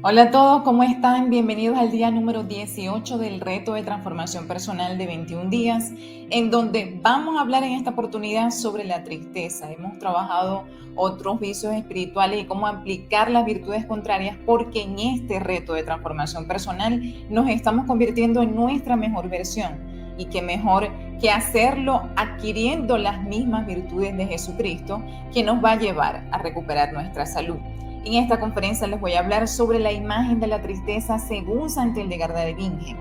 Hola a todos, ¿cómo están? Bienvenidos al día número 18 del reto de transformación personal de 21 días, en donde vamos a hablar en esta oportunidad sobre la tristeza. Hemos trabajado otros vicios espirituales y cómo aplicar las virtudes contrarias, porque en este reto de transformación personal nos estamos convirtiendo en nuestra mejor versión. Y qué mejor que hacerlo adquiriendo las mismas virtudes de Jesucristo, que nos va a llevar a recuperar nuestra salud. En esta conferencia les voy a hablar sobre la imagen de la tristeza según Santa Hildegarda de Bingen.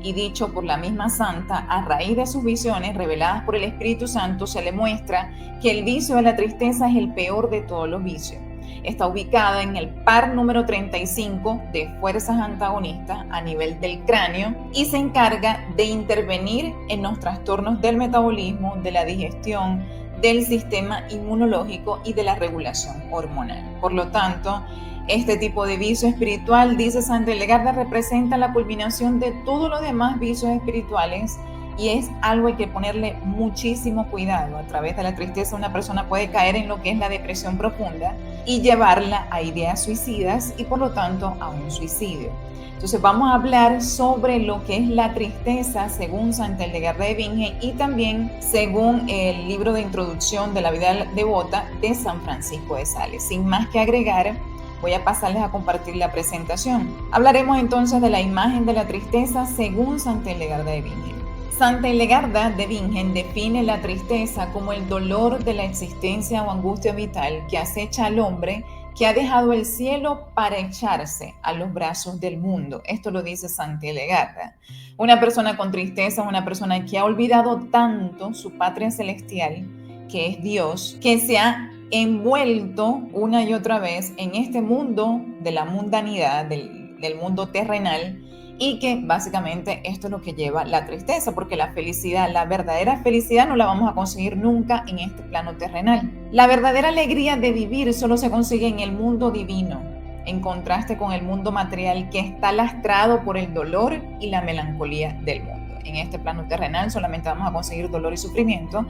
Y dicho por la misma santa, a raíz de sus visiones reveladas por el Espíritu Santo, se le muestra que el vicio de la tristeza es el peor de todos los vicios. Está ubicada en el par número 35 de fuerzas antagonistas a nivel del cráneo y se encarga de intervenir en los trastornos del metabolismo, de la digestión, del sistema inmunológico y de la regulación hormonal. Por lo tanto, este tipo de vicio espiritual, dice Santa Hildegarda, representa la culminación de todos los demás vicios espirituales y es algo que hay que ponerle muchísimo cuidado. A través de la tristeza una persona puede caer en lo que es la depresión profunda y llevarla a ideas suicidas y por lo tanto a un suicidio. Entonces vamos a hablar sobre lo que es la tristeza según Santa Hildegarda de Bingen y también según el libro de introducción de la vida devota de San Francisco de Sales. Sin más que agregar, voy a pasarles a compartir la presentación. Hablaremos entonces de la imagen de la tristeza según Santa Hildegarda de Bingen. Santa Hildegarda de Bingen define la tristeza como el dolor de la existencia o angustia vital que acecha al hombre que ha dejado el cielo para echarse a los brazos del mundo. Esto lo dice Santa Hildegarda. Una persona con tristeza es una persona que ha olvidado tanto su patria celestial, que es Dios, que se ha envuelto una y otra vez en este mundo de la mundanidad, del mundo terrenal, y que básicamente esto es lo que lleva la tristeza, porque la felicidad, la verdadera felicidad no la vamos a conseguir nunca en este plano terrenal. La verdadera alegría de vivir solo se consigue en el mundo divino, en contraste con el mundo material que está lastrado por el dolor y la melancolía del mundo. En este plano terrenal solamente vamos a conseguir dolor y sufrimiento,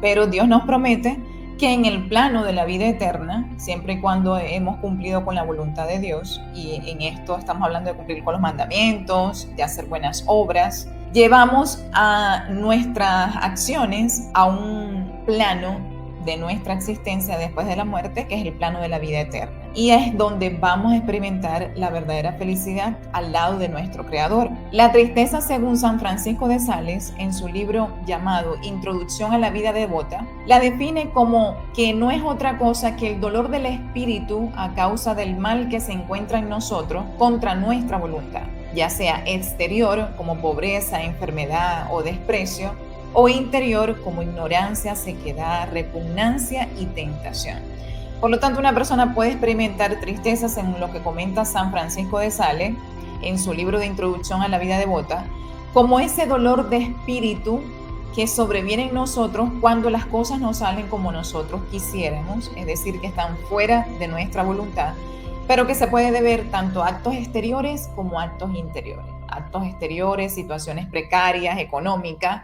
pero Dios nos promete que en el plano de la vida eterna, siempre y cuando hemos cumplido con la voluntad de Dios, y en esto estamos hablando de cumplir con los mandamientos, de hacer buenas obras, llevamos a nuestras acciones a un plano de nuestra existencia después de la muerte, que es el plano de la vida eterna. Y es donde vamos a experimentar la verdadera felicidad al lado de nuestro Creador. La tristeza, según San Francisco de Sales, en su libro llamado Introducción a la vida devota, la define como que no es otra cosa que el dolor del espíritu a causa del mal que se encuentra en nosotros contra nuestra voluntad, ya sea exterior como pobreza, enfermedad o desprecio, o interior como ignorancia, sequedad, repugnancia y tentación. Por lo tanto, una persona puede experimentar tristeza, según lo que comenta San Francisco de Sales en su libro de Introducción a la vida devota, como ese dolor de espíritu que sobreviene en nosotros cuando las cosas no salen como nosotros quisiéramos, es decir, que están fuera de nuestra voluntad, pero que se puede deber tanto a actos exteriores como a actos interiores. Actos exteriores, situaciones precarias, económicas,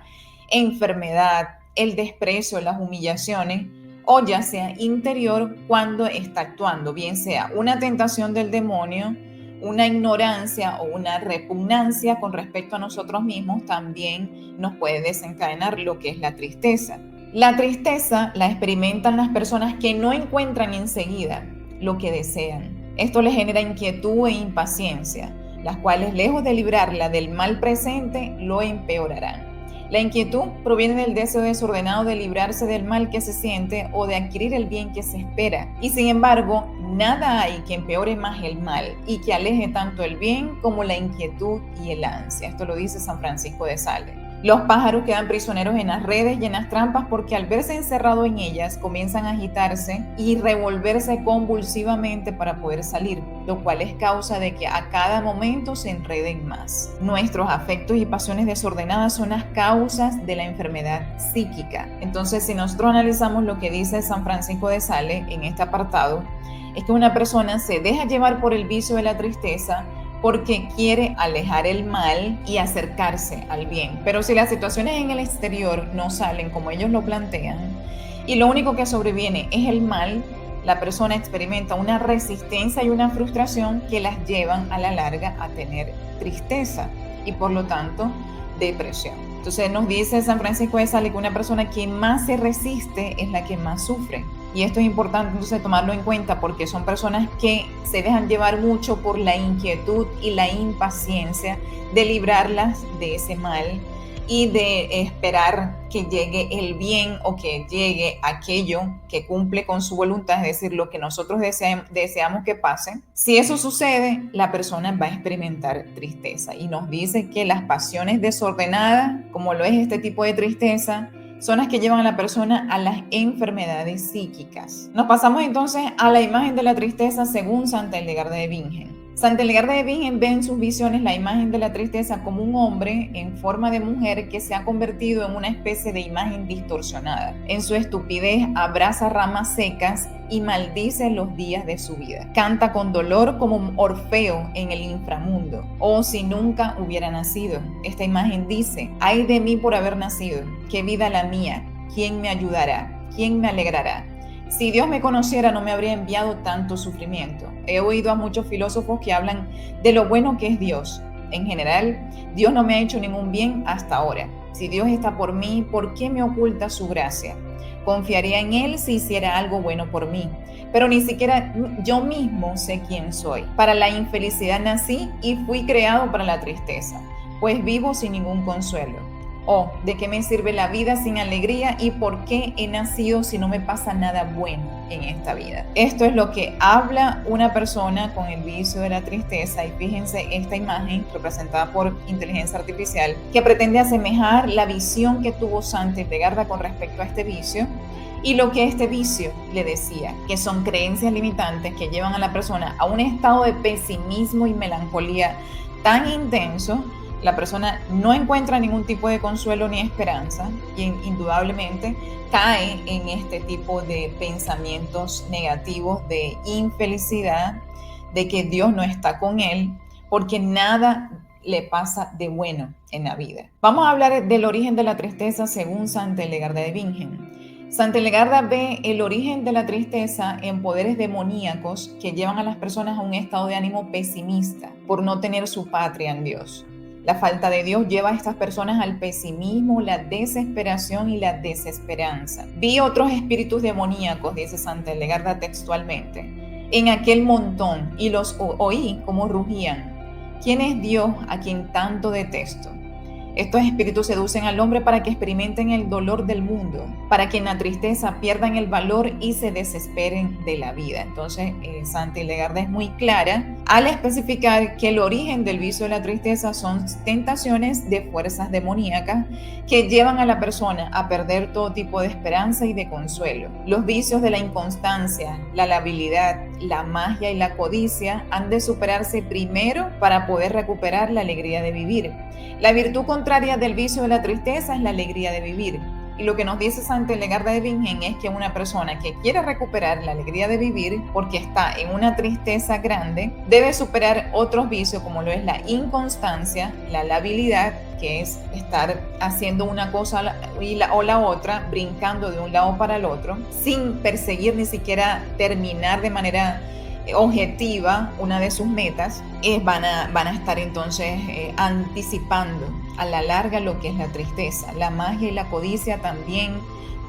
enfermedad, el desprecio, las humillaciones, o ya sea interior cuando está actuando, bien sea una tentación del demonio, una ignorancia o una repugnancia con respecto a nosotros mismos, también nos puede desencadenar lo que es la tristeza. La tristeza la experimentan las personas que no encuentran enseguida lo que desean. Esto les genera inquietud e impaciencia, las cuales, lejos de librarla del mal presente, lo empeorarán. La inquietud proviene del deseo desordenado de librarse del mal que se siente o de adquirir el bien que se espera. Y sin embargo, nada hay que empeore más el mal y que aleje tanto el bien como la inquietud y el ansia. Esto lo dice San Francisco de Sales. Los pájaros quedan prisioneros en las redes y en las trampas porque al verse encerrados en ellas comienzan a agitarse y revolverse convulsivamente para poder salir, lo cual es causa de que a cada momento se enreden más. Nuestros afectos y pasiones desordenadas son las causas de la enfermedad psíquica. Entonces, si nosotros analizamos lo que dice San Francisco de Sales en este apartado, es que una persona se deja llevar por el vicio de la tristeza porque quiere alejar el mal y acercarse al bien. Pero si las situaciones en el exterior no salen como ellos lo plantean y lo único que sobreviene es el mal, la persona experimenta una resistencia y una frustración que las llevan a la larga a tener tristeza y por lo tanto depresión. Entonces nos dice San Francisco de Sales que una persona que más se resiste es la que más sufre. Y esto es importante entonces tomarlo en cuenta porque son personas que se dejan llevar mucho por la inquietud y la impaciencia de librarlas de ese mal y de esperar que llegue el bien o que llegue aquello que cumple con su voluntad, es decir, lo que nosotros deseamos que pase. Si eso sucede, la persona va a experimentar tristeza y nos dice que las pasiones desordenadas, como lo es este tipo de tristeza, son las que llevan a la persona a las enfermedades psíquicas. Nos pasamos entonces a la imagen de la tristeza según Santa Hildegarda de Bingen. Santa Hildegarda de Bingen ve en sus visiones la imagen de la tristeza como un hombre en forma de mujer que se ha convertido en una especie de imagen distorsionada. En su estupidez abraza ramas secas y maldice los días de su vida. Canta con dolor como Orfeo en el inframundo. Oh, si nunca hubiera nacido. Esta imagen dice: ay de mí por haber nacido. Qué vida la mía. ¿Quién me ayudará? ¿Quién me alegrará? Si Dios me conociera, no me habría enviado tanto sufrimiento. He oído a muchos filósofos que hablan de lo bueno que es Dios. En general, Dios no me ha hecho ningún bien hasta ahora. Si Dios está por mí, ¿por qué me oculta su gracia? Confiaría en Él si hiciera algo bueno por mí. Pero ni siquiera yo mismo sé quién soy. Para la infelicidad nací y fui creado para la tristeza, pues vivo sin ningún consuelo. Oh, ¿de qué me sirve la vida sin alegría? ¿Y por qué he nacido si no me pasa nada bueno en esta vida? Esto es lo que habla una persona con el vicio de la tristeza. Y fíjense esta imagen representada por inteligencia artificial que pretende asemejar la visión que tuvo Santa Hildegarda con respecto a este vicio y lo que este vicio le decía, que son creencias limitantes que llevan a la persona a un estado de pesimismo y melancolía tan intenso. La persona no encuentra ningún tipo de consuelo ni esperanza y indudablemente cae en este tipo de pensamientos negativos de infelicidad, de que Dios no está con él, porque nada le pasa de bueno en la vida. Vamos a hablar del origen de la tristeza según Santa Hildegarda de Bingen. Santa Hildegarda ve el origen de la tristeza en poderes demoníacos que llevan a las personas a un estado de ánimo pesimista por no tener su patria en Dios. La falta de Dios lleva a estas personas al pesimismo, la desesperación y la desesperanza. Vi otros espíritus demoníacos, dice Santa Hildegarda textualmente, en aquel montón y los oí como rugían. ¿Quién es Dios a quien tanto detesto? Estos espíritus seducen al hombre para que experimenten el dolor del mundo, para que en la tristeza pierdan el valor y se desesperen de la vida. Entonces, Santa Hildegarda es muy clara al especificar que el origen del vicio de la tristeza son tentaciones de fuerzas demoníacas que llevan a la persona a perder todo tipo de esperanza y de consuelo. Los vicios de la inconstancia, la labilidad, la magia y la codicia han de superarse primero para poder recuperar la alegría de vivir. La virtud contraria del vicio de la tristeza es la alegría de vivir. Y lo que nos dice Santa Hildegarda de Bingen es que una persona que quiere recuperar la alegría de vivir porque está en una tristeza grande, debe superar otros vicios como lo es la inconstancia, la labilidad, que es estar haciendo una cosa o la otra, brincando de un lado para el otro, sin perseguir ni siquiera terminar de manera objetiva una de sus metas, van a estar entonces anticipando a la larga lo que es la tristeza. La magia y la codicia también.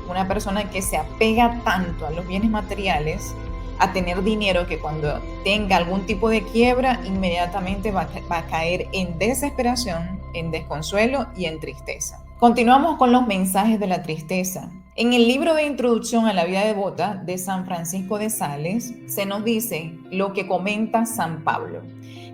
Una persona que se apega tanto a los bienes materiales, a tener dinero, que cuando tenga algún tipo de quiebra inmediatamente va a caer en desesperación, en desconsuelo y en tristeza. Continuamos con los mensajes de la tristeza. En el libro de Introducción a la vida devota de San Francisco de Sales se nos dice lo que comenta San Pablo,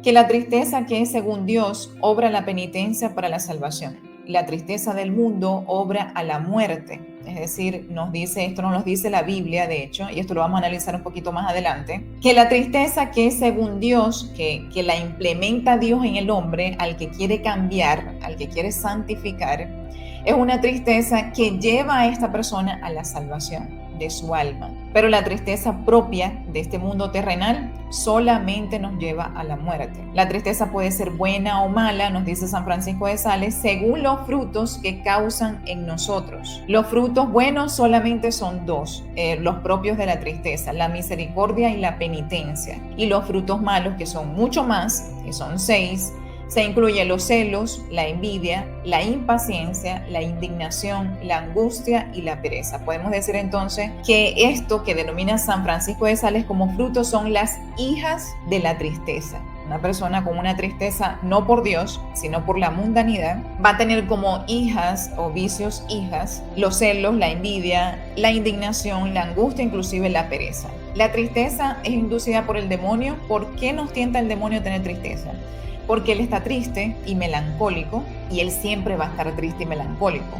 que la tristeza que es según Dios obra la penitencia para la salvación. La tristeza del mundo obra a la muerte. Es decir, esto nos dice la Biblia, de hecho, y esto lo vamos a analizar un poquito más adelante, que la tristeza que es según Dios, que la implementa Dios en el hombre, al que quiere cambiar, al que quiere santificar, es una tristeza que lleva a esta persona a la salvación. de su alma. Pero la tristeza propia de este mundo terrenal solamente nos lleva a la muerte. La tristeza puede ser buena o mala, nos dice San Francisco de Sales, según los frutos que causan en nosotros. Los frutos buenos solamente son dos, los propios de la tristeza, la misericordia y la penitencia. Y los frutos malos, que son mucho más, que son 6, se incluyen los celos, la envidia, la impaciencia, la indignación, la angustia y la pereza. Podemos decir entonces que esto que denomina San Francisco de Sales como frutos son las hijas de la tristeza. Una persona con una tristeza no por Dios, sino por la mundanidad, va a tener como hijas o vicios hijas los celos, la envidia, la indignación, la angustia, inclusive la pereza. La tristeza es inducida por el demonio. ¿Por qué nos tienta el demonio a tener tristeza? Porque él está triste y melancólico, y él siempre va a estar triste y melancólico.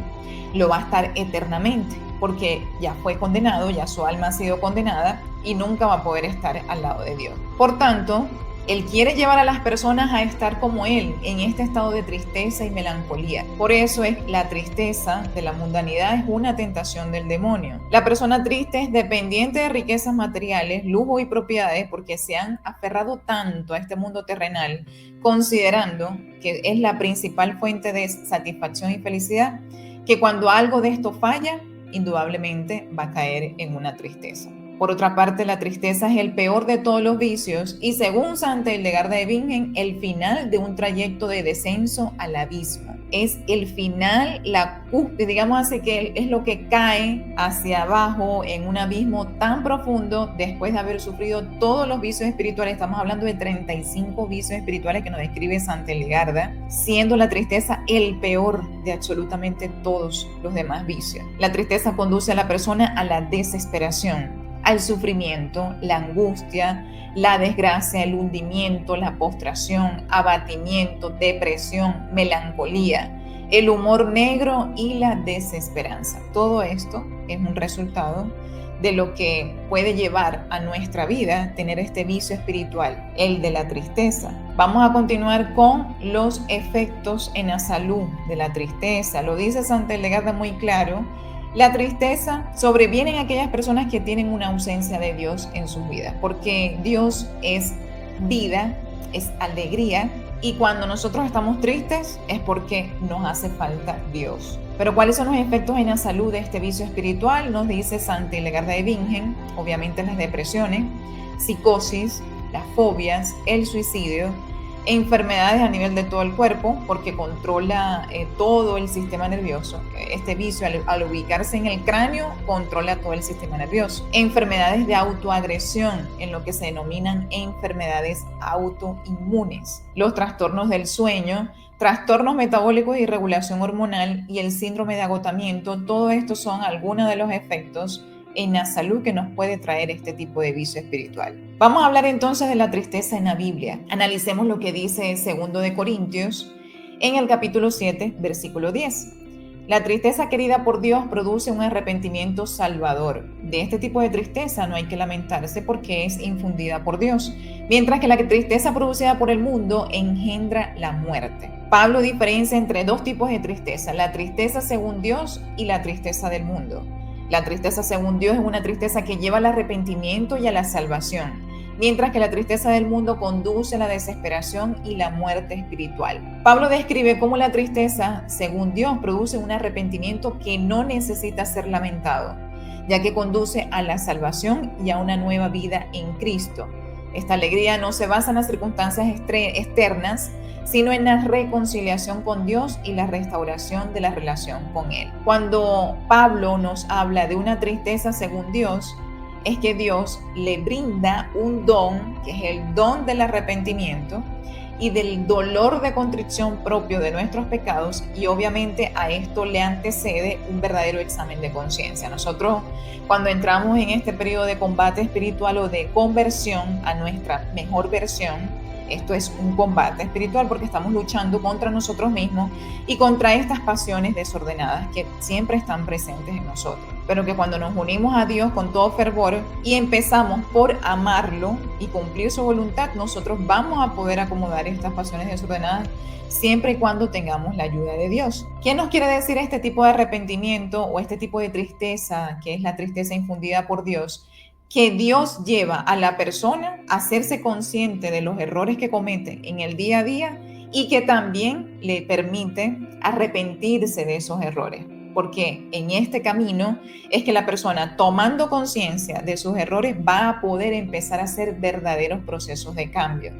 Lo va a estar eternamente, porque ya fue condenado, ya su alma ha sido condenada y nunca va a poder estar al lado de Dios. Por tanto, él quiere llevar a las personas a estar como él, en este estado de tristeza y melancolía. Por eso es la tristeza de la mundanidad, es una tentación del demonio. La persona triste es dependiente de riquezas materiales, lujo y propiedades, porque se han aferrado tanto a este mundo terrenal, considerando que es la principal fuente de satisfacción y felicidad, que cuando algo de esto falla, indudablemente va a caer en una tristeza. Por otra parte, la tristeza es el peor de todos los vicios y, según Santa Hildegarda de Bingen, el final de un trayecto de descenso al abismo. Es el final, la cúspide, digamos así, que es lo que cae hacia abajo en un abismo tan profundo después de haber sufrido todos los vicios espirituales. Estamos hablando de 35 vicios espirituales que nos describe Santa Hildegarda, siendo la tristeza el peor de absolutamente todos los demás vicios. La tristeza conduce a la persona a la desesperación, al sufrimiento, la angustia, la desgracia, el hundimiento, la postración, abatimiento, depresión, melancolía, el humor negro y la desesperanza. Todo esto es un resultado de lo que puede llevar a nuestra vida tener este vicio espiritual, el de la tristeza. Vamos a continuar con los efectos en la salud de la tristeza. Lo dice Santa Hildegarda muy claro. La tristeza sobreviene en aquellas personas que tienen una ausencia de Dios en sus vidas, porque Dios es vida, es alegría, y cuando nosotros estamos tristes es porque nos hace falta Dios. Pero ¿cuáles son los efectos en la salud de este vicio espiritual? Nos dice Santa Hildegarda de Bingen, obviamente las depresiones, psicosis, las fobias, el suicidio, enfermedades a nivel de todo el cuerpo, porque controla todo el sistema nervioso. Este vicio, al ubicarse en el cráneo, controla todo el sistema nervioso. Enfermedades de autoagresión, en lo que se denominan enfermedades autoinmunes. Los trastornos del sueño, trastornos metabólicos y regulación hormonal y el síndrome de agotamiento. Todo esto son algunos de los efectos en la salud que nos puede traer este tipo de vicio espiritual. Vamos a hablar entonces de la tristeza en la Biblia. Analicemos lo que dice 2 de Corintios en el capítulo 7, versículo 10. La tristeza querida por Dios produce un arrepentimiento salvador. De este tipo de tristeza no hay que lamentarse porque es infundida por Dios, mientras que la tristeza producida por el mundo engendra la muerte. Pablo diferencia entre dos tipos de tristeza, la tristeza según Dios y la tristeza del mundo. La tristeza según Dios es una tristeza que lleva al arrepentimiento y a la salvación, mientras que la tristeza del mundo conduce a la desesperación y la muerte espiritual. Pablo describe cómo la tristeza según Dios produce un arrepentimiento que no necesita ser lamentado, ya que conduce a la salvación y a una nueva vida en Cristo. Esta alegría no se basa en las circunstancias externas, sino en la reconciliación con Dios y la restauración de la relación con Él. Cuando Pablo nos habla de una tristeza según Dios, es que Dios le brinda un don, que es el don del arrepentimiento y del dolor de contrición propio de nuestros pecados, y obviamente a esto le antecede un verdadero examen de conciencia. Nosotros, cuando entramos en este periodo de combate espiritual o de conversión a nuestra mejor versión, esto es un combate espiritual porque estamos luchando contra nosotros mismos y contra estas pasiones desordenadas que siempre están presentes en nosotros. pero que cuando nos unimos a Dios con todo fervor y empezamos por amarlo y cumplir su voluntad, nosotros vamos a poder acomodar estas pasiones desordenadas siempre y cuando tengamos la ayuda de Dios. ¿Qué nos quiere decir este tipo de arrepentimiento o este tipo de tristeza, que es la tristeza infundida por Dios? Que Dios lleva a la persona a hacerse consciente de los errores que comete en el día a día y que también le permite arrepentirse de esos errores. Porque en este camino es que la persona, tomando conciencia de sus errores, va a poder empezar a hacer verdaderos procesos de cambio.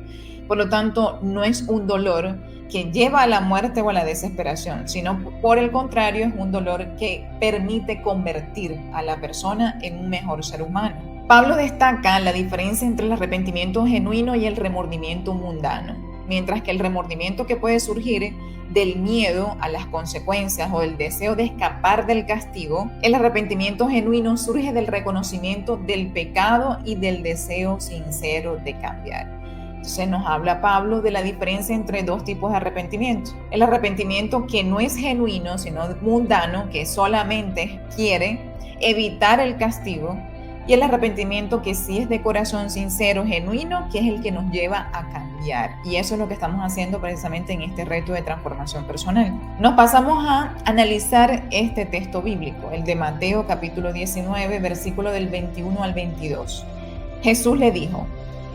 Por lo tanto, no es un dolor que lleva a la muerte o a la desesperación, sino por el contrario, es un dolor que permite convertir a la persona en un mejor ser humano. Pablo destaca la diferencia entre el arrepentimiento genuino y el remordimiento mundano. Mientras que el remordimiento que puede surgir del miedo a las consecuencias o del deseo de escapar del castigo, el arrepentimiento genuino surge del reconocimiento del pecado y del deseo sincero de cambiar. Entonces nos habla Pablo de la diferencia entre dos tipos de arrepentimiento. El arrepentimiento que no es genuino, sino mundano, que solamente quiere evitar el castigo, y el arrepentimiento que sí es de corazón sincero, genuino, que es el que nos lleva a cambiar. Y eso es lo que estamos haciendo precisamente en este reto de transformación personal. Nos pasamos a analizar este texto bíblico, el de Mateo capítulo 19, versículo del 21 al 22. Jesús le dijo: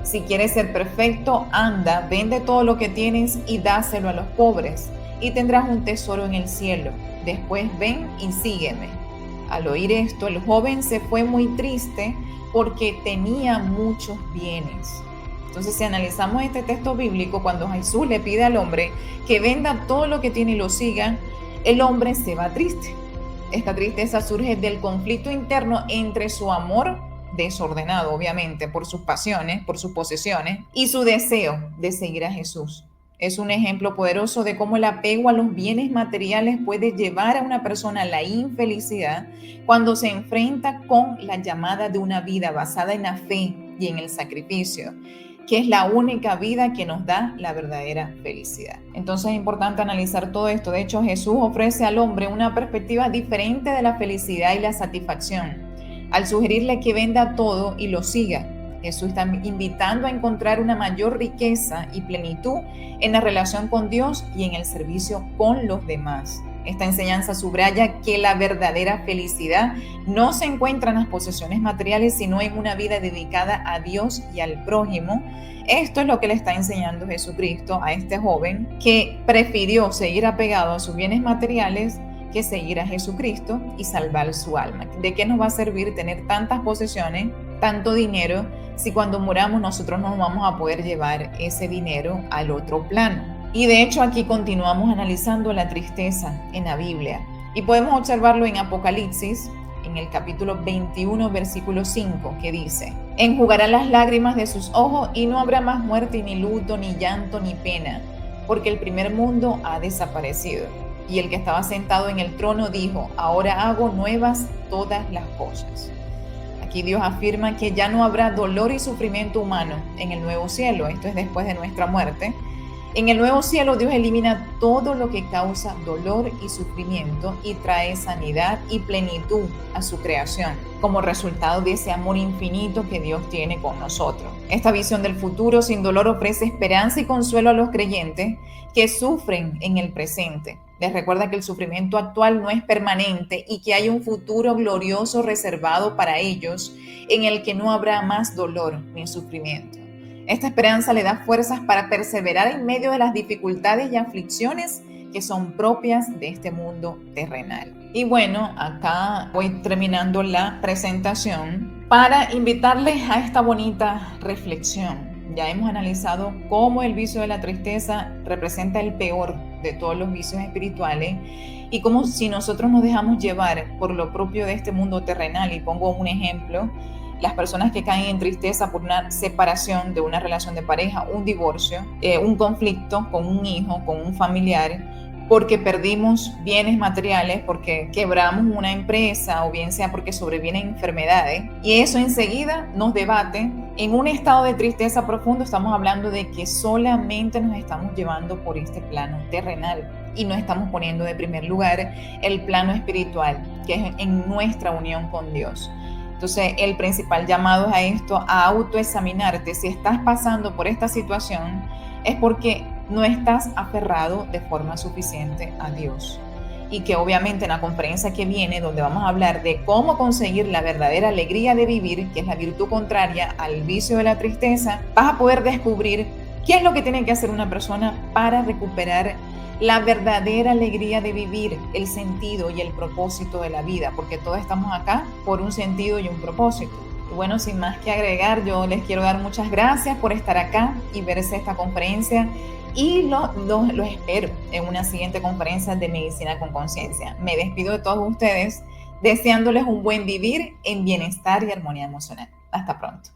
si quieres ser perfecto, anda, vende todo lo que tienes y dáselo a los pobres, y tendrás un tesoro en el cielo. Después ven y sígueme. Al oír esto, el joven se fue muy triste porque tenía muchos bienes. Entonces, si analizamos este texto bíblico, cuando Jesús le pide al hombre que venda todo lo que tiene y lo siga, el hombre se va triste. Esta tristeza surge del conflicto interno entre su amor desordenado, obviamente, por sus pasiones, por sus posesiones, y su deseo de seguir a Jesús. Es un ejemplo poderoso de cómo el apego a los bienes materiales puede llevar a una persona a la infelicidad cuando se enfrenta con la llamada de una vida basada en la fe y en el sacrificio, que es la única vida que nos da la verdadera felicidad. Entonces es importante analizar todo esto. De hecho, Jesús ofrece al hombre una perspectiva diferente de la felicidad y la satisfacción, al sugerirle que venda todo y lo siga. Jesús está invitando a encontrar una mayor riqueza y plenitud en la relación con Dios y en el servicio con los demás. Esta enseñanza subraya que la verdadera felicidad no se encuentra en las posesiones materiales, sino en una vida dedicada a Dios y al prójimo. Esto es lo que le está enseñando Jesucristo a este joven que prefirió seguir apegado a sus bienes materiales que seguir a Jesucristo y salvar su alma. ¿De qué nos va a servir tener tantas posesiones, tanto dinero, si cuando muramos nosotros no vamos a poder llevar ese dinero al otro plano? Y de hecho aquí continuamos analizando la tristeza en la Biblia y podemos observarlo en Apocalipsis, en el capítulo 21, versículo 5, que dice: enjugará las lágrimas de sus ojos y no habrá más muerte, ni luto, ni llanto, ni pena, porque el primer mundo ha desaparecido. Y el que estaba sentado en el trono dijo: ahora hago nuevas todas las cosas. Aquí Dios afirma que ya no habrá dolor y sufrimiento humano en el nuevo cielo. Esto es después de nuestra muerte. En el nuevo cielo Dios elimina todo lo que causa dolor y sufrimiento y trae sanidad y plenitud a su creación como resultado de ese amor infinito que Dios tiene con nosotros. Esta visión del futuro sin dolor ofrece esperanza y consuelo a los creyentes que sufren en el presente. Les recuerda que el sufrimiento actual no es permanente y que hay un futuro glorioso reservado para ellos en el que no habrá más dolor ni sufrimiento. Esta esperanza le da fuerzas para perseverar en medio de las dificultades y aflicciones que son propias de este mundo terrenal. Y bueno, acá voy terminando la presentación para invitarles a esta bonita reflexión. Ya hemos analizado cómo el vicio de la tristeza representa el peor de todos los vicios espirituales y cómo si nosotros nos dejamos llevar por lo propio de este mundo terrenal, y pongo un ejemplo, las personas que caen en tristeza por una separación de una relación de pareja, un divorcio, un conflicto con un hijo, con un familiar, porque perdimos bienes materiales, porque quebramos una empresa o bien sea porque sobrevienen enfermedades, y eso enseguida nos debate En un estado de tristeza profundo estamos hablando de que solamente nos estamos llevando por este plano terrenal y no estamos poniendo de primer lugar el plano espiritual, que es en nuestra unión con Dios. Entonces, el principal llamado es a esto, a autoexaminarte. Si estás pasando por esta situación, es porque no estás aferrado de forma suficiente a Dios. Y que obviamente en la conferencia que viene, donde vamos a hablar de cómo conseguir la verdadera alegría de vivir, que es la virtud contraria al vicio de la tristeza, vas a poder descubrir qué es lo que tiene que hacer una persona para recuperar la verdadera alegría de vivir, el sentido y el propósito de la vida, porque todos estamos acá por un sentido y un propósito. Y bueno, sin más que agregar, yo les quiero dar muchas gracias por estar acá y verse esta conferencia, y los espero en una siguiente conferencia de Medicina con Conciencia. Me despido de todos ustedes deseándoles un buen vivir en bienestar y armonía emocional. Hasta pronto.